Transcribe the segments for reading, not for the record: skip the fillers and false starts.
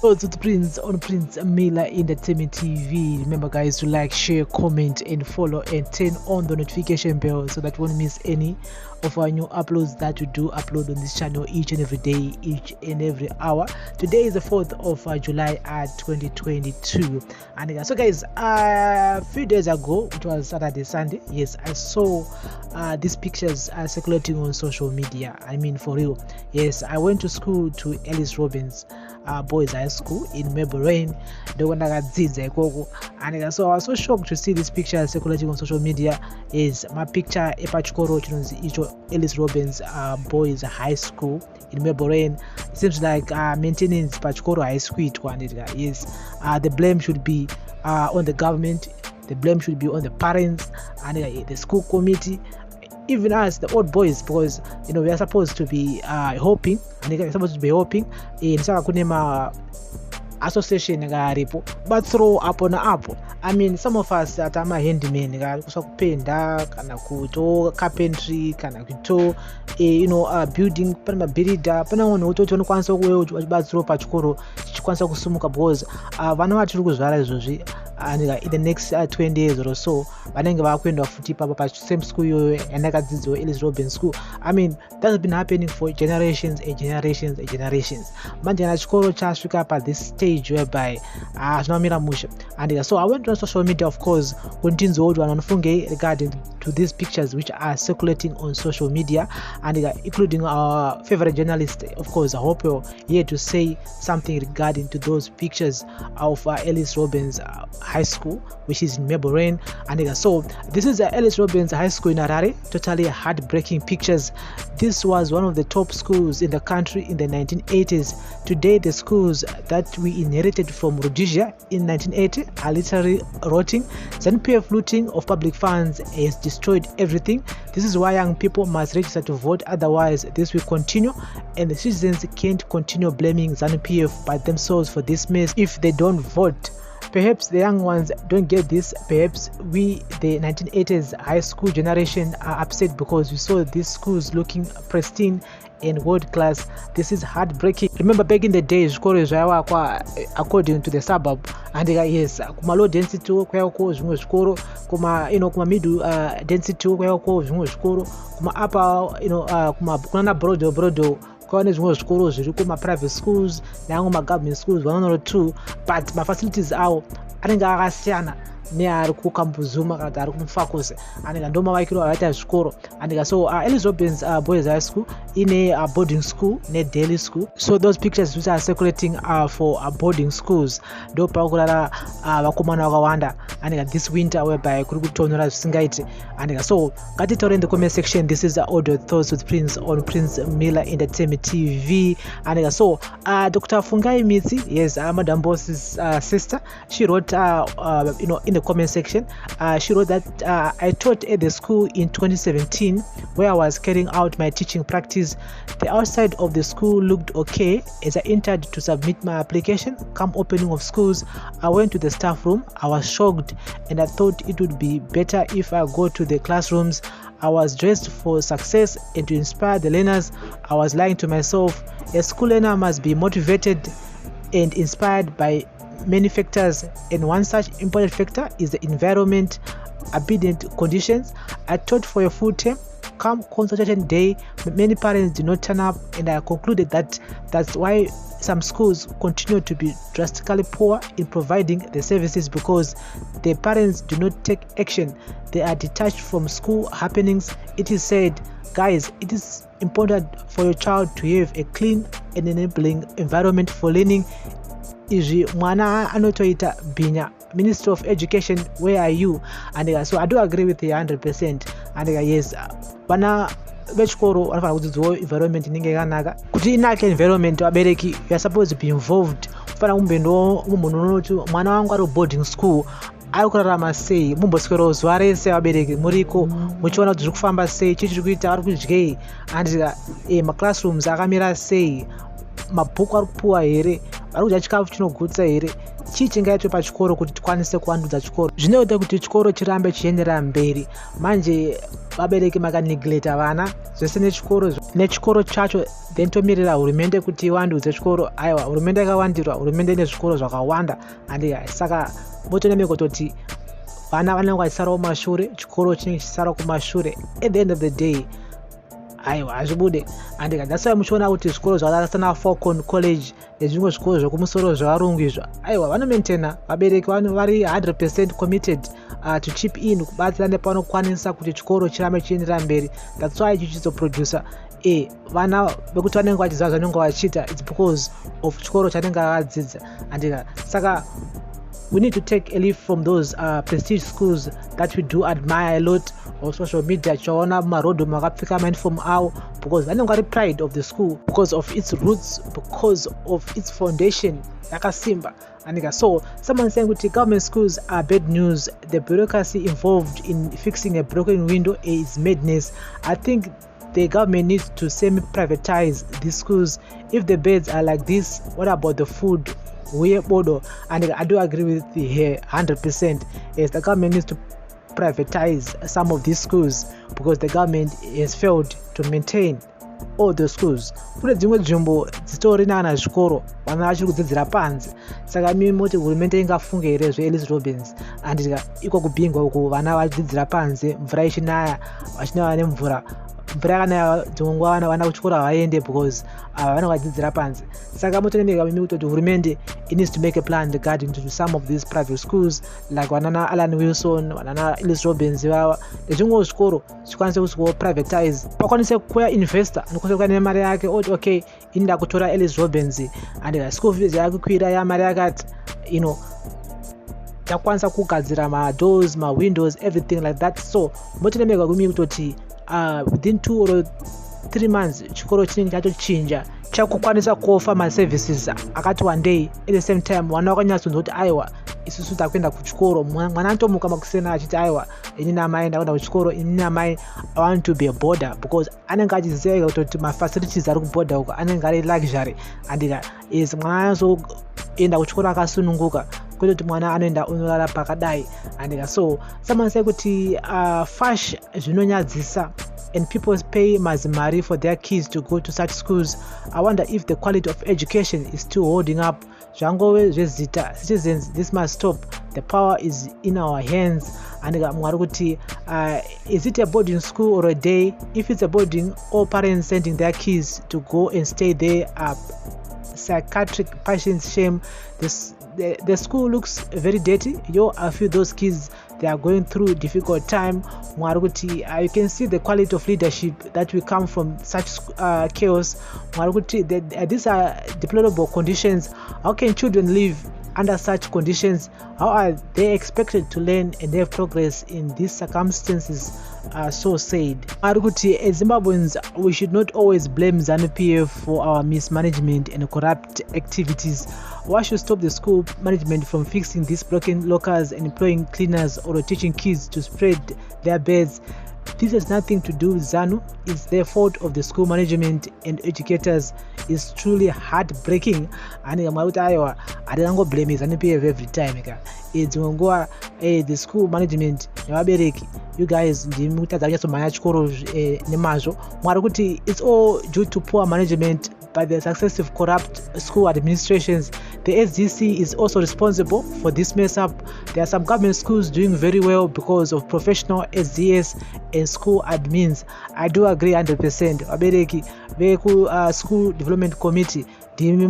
So to the Prince on Prince Miller Entertainment TV. Remember guys to like, share, comment and follow and turn on the notification bell so that you won't miss any of our new uploads that we do upload on this channel each and every day, each and every hour. Today is the 4th of July 2022. And so guys, a few days ago, it was Saturday, Sunday, yes, I saw these pictures circulating on social media. I mean, for real. Yes, I went to school to Ellis Boys High School in Melbourne. And so I was so shocked to see this picture circulating on social media. Is my picture Epachkoro Ellis Boys High School in Melbourne. It seems like maintenance Pachkoro High School. Yes, the blame should be on the government. The blame should be on the parents and the school committee, even us, the old boys, because we are supposed to be hoping, and we are supposed to be hoping in Sakakunema association, but throw up on apple. I mean, some of us that are my handymen, penda, kanakuto, carpentry, kanakuto, building, panabirida, panawonoto, kwanso we bathrow pachkoro, kwanso kusumuka boys, vanawachukuzvara and in the next 20 days or so, vanenge vakuenda futi papa same school yandakadzidzo Ellis Robin school. I mean, that's been happening for generations and generations and generations. Manje na chikoro chasvika up at this stage whereby zvinomira musha. And so I went on social media, of course, regarding to these pictures which are circulating on social media, and including our favorite journalist, of course. I hope you're here to say something regarding to those pictures of Ellis Robin's High School, which is in Melbourne. And so this is Ellis Robin's High School in Harare. Totally heartbreaking pictures. This was one of the top schools in the country in the 1980s. Today, the schools that we inherited from Rhodesia in 1980 are literally rotting. ZNPF looting of public funds has destroyed everything. This is why young people must register to vote, otherwise this will continue, and the citizens can't continue blaming ZNPF by themselves for this mess if they don't vote. Perhaps the young ones don't get this. Perhaps we, the 1980s high school generation, are upset because we saw these schools looking pristine and world class. This is heartbreaking. Remember back in the days, schools were according to the suburb, and yes, kuma low density kwayako zvimwe zvikoro, kuma middle density kwayako zvimwe zvikoro, kuma upper kuna brodo kwane zvimwe zvikoro zviri kuma-private schools neamwe ma-government schools 1 or 2, but ma-facilities awo anenge akasiyana neari kukambuzuma kana kuti ari kumufakuse, anenge ndo mavakiro avaita zvikoro. And so Ellis Robin's Boys High School in a boarding school ne daily school. So those pictures which are circulating are for boarding schools. Ndo pakurara vakomana vakawanda and this winter whereby kuri kutonhora zvisingaiti. And so ngatitaure in the comment section. This is the audio thoughts with Prince on Prince Miller Entertainment TV. And so Dr. Fungai Mitsi, yes, Madam Boss's sister, she wrote in the comment section, she wrote that I taught at the school in 2017 where I was carrying out my teaching practice. The outside of the school looked okay. As I entered to submit my application come opening of schools, I went to the staff room. I was shocked and I thought it would be better if I go to the classrooms. I was dressed for success and to inspire the learners. I was lying to myself. A school learner must be motivated and inspired by many factors, and one such important factor is the environment, obedient conditions. I taught for a full term. Come consultation day, many parents did not turn up, and I concluded that that's why some schools continue to be drastically poor in providing the services, because the parents do not take action. They are detached from school happenings. It is said, guys, it is important for your child to have a clean and enabling environment for learning. Izvi mwana anotoita binya. Minister of Education, where are you? And so I do agree with you 100%. And yes, vana vechikoro vanofana kudzidziswa environment inenge yakanaka kuti inake environment. Vabereki, you are supposed to be involved. Kufana kumbe ndo munhu unoti mwana wangu ari boarding school ari kurarama sei, mumboswera zuva rese vabereki muriko muchiona kuti zviri kufamba sei, chii chiri kuita, vari kudyei, and maclassrooms akamira sei, mabhuku ari kupuwa here, vari kudya chikafu chinogutsa here. chii chingaitwe pachikoro kuti tikwanise kuvandudza chikoro. Zvinoita kuti chikoro chirambe chichiendera mberi. Manje vabereki makanegleta vana zvese nechikoro chacho, then tomirira hurumende kuti ivandudze chikoro. Aiwa, hurumende yakawandirwa, hurumende ine zvikoro zvakawanda, andi saka motonemeka kutoti vana vanenge vachisarawo kumashure, chikoro chinenge chisara kumashure. At the end of the day, aiwa hazvibude. And that's why muchiona kuti zvikoro zvakaita sana Falcon College nezvimwe zvikoro zvokumusoro zvevarungu izvo, aiwa vanomaintaina, vabereki vari 100% committed to chip in kubatsira nepanokwanisa kuti chikoro chirambe chichiendera mberi. That's why chichizoproducer vana vekuti vanenge vachiziva zvanenge vachiita, it's because of chikoro chanenge vakadzidza. And saka we need to take a leaf from those prestige schools that we do admire a lot on social media. Chaona marodo makapfeka uniform avo because vanenge vari pride of the school, because of its roots, because of its foundation yakasimba. And so someone saying that government schools are bad news. The bureaucracy involved in fixing a broken window is madness. I think the government needs to semi-privatize these schools. If the beds are like this, what about the food? And I do agree with you here 100%. Yes, the government needs to privatize some of these schools because the government has failed to maintain all the schools. Kune dzimwe nzvimbo dzitorina na zvikoro vana vachiri kudzidzira panze. Saka mimi moti hurumende ingafunge here zveEllis Robins and iko kubhingwa uko vana vachidzidzira panze, mvura ichinaya, vachinaya nemvura. Mvura yakanaya dzimwe nguva vana kuchikoro havaende because vanenge vachidzidzira panze. Saka motonemeka mimi kutoti hurumende it needs to make a plan regarding to some of these private schools like vanana Alan Wilson, vanana Ellis Robins vava nezvimwewo zvikoro zvikwanise kuiswawo privatize. Pakwanise kuuya investor anokwanisa kuuya nemari yake oti okay inda kutora Ellis Robins and school fees yakukwira yamari yakati takwanisa kugadzira ma-doors, ma-windows, everything like that. So motonemeka kumi kutoti within 2 or 3 months chikoro chinenge chatochinja chakukwanisa kuofa ma-services akati one day. At the same time vana vakanyatsonzwa kuti aiwa isusu takuenda kuchikoro. Mwana anotomuka makusena achiti aiwa inini amai ndakuenda kuchikoro, inini amai I want to be a boarder, because anenge achiziva kuti ma-facilities ari kuboarder uko anenge ari luxury. And is mwana anozoenda kuchikoro akasununguka kwete kuti mwana anoenda unorara pakadai. And so someone say kuti fash zvinonyadzisa and people pay mazimari for their kids to go to such schools. I wonder if the quality of education is still holding up. Zvangove zvezita. Citizens, this must stop. The power is in our hands. And is it a boarding school or a day? If it's a boarding, all parents sending their kids to go and stay there are psychiatric patients. Shame. The school looks very dirty. I feel those kids, they are going through a difficult time. You can see the quality of leadership that will come from such chaos. These are deplorable conditions. How can children live under such conditions? How are they expected to learn and have progress in these circumstances? So said. As Zimbabweans, we should not always blame ZANU-PF for our mismanagement and corrupt activities. Why should stop the school management from fixing these broken lockers and employing cleaners or teaching kids to spread their beds? This has nothing to do with ZANU. It's the fault of the school management and educators. It's truly heartbreaking. And I don't go blame ZANU-PF every time. It's the school management. You guys, it's all due to poor management by the successive corrupt school administrations. The SDC is also responsible for this mess up. There are some government schools doing very well because of professional SDS and school admins. I do agree 100%. School development committee. And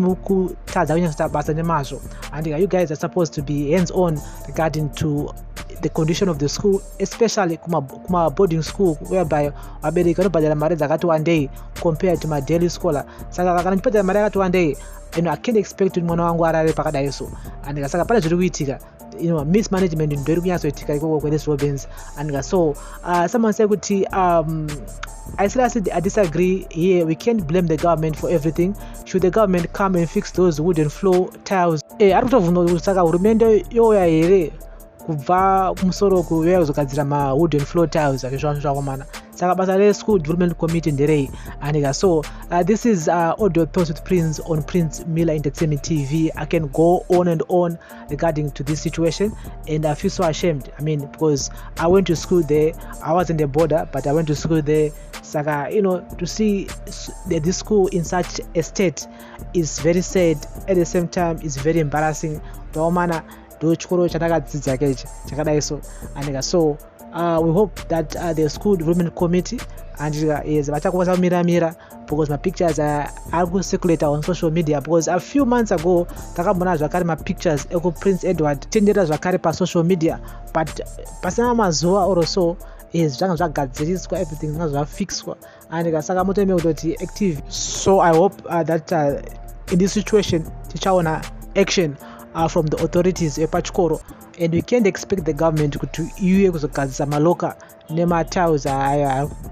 you guys are supposed to be hands-on regarding to the condition of the school, especially kuma boarding school, whereby abereki vanobhadhara mari dzakati wandei compared to my daily scholar. Saka kana ndipedza mari yakati wandei, I can't expect kuti mwana wangu arare pakadai so. And saka pane zviri kuitika, mismanagement ndiri kunyatsoitika ikoko kweEllis Robins. And so someone said kuti I seriously disagree here. We can't blame the government for everything. Should the government come and fix those wooden floor tiles? Ari kutovhunza saka hurumende yoya here kubva kumusoro kuzogadzira ma wooden floor tiles akizvangu zvakomana. saka basa le-school development committee nderei and so this is audio thoughts with Prince on Prince Miller Entertainment TV. I can go on and on regarding to this situation, and I feel so ashamed. I mean, because I went to school there. I was in the border, but I went to school there. Saka, to see this school in such a state is very sad. At the same time, it's very embarrassing. So we hope that the school development committee and is because my pictures are circulate on social media, because a few months ago takabona zvakare my pictures eko Prince Edward tendera zvakare pa social media, but pasina mazuva or so is zvagadziriswa, everything zvafixwa and saka moteme kutoti active. So I hope that in this situation tichaona action from the authorities epachikoro, and we can't expect the government to iuye kuzogadzisa maloka nematiles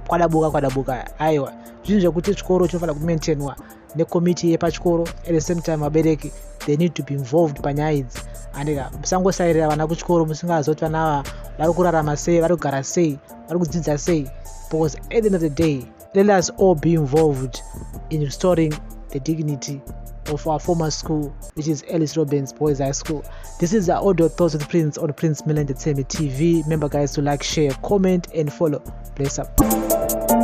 kwadabuka aiwa zvinhu zvekuti chikoro chinofanira kumaintainwa necommittee yepachikoro. At the same time vabereki they need to be involved panyaya idzi, and musangosairira vana kuchikoro musingazoti vana ava vari kurarama sei, vari kugara sei, vari kudzidza sei, because at the end of the day let us all be involved in restoring the dignity of our former school, which is Ellis Boys High School. This is our audio thoughts with Prince on Prince Miller Entertainment TV. Remember guys to like, share, comment and follow. Bless up.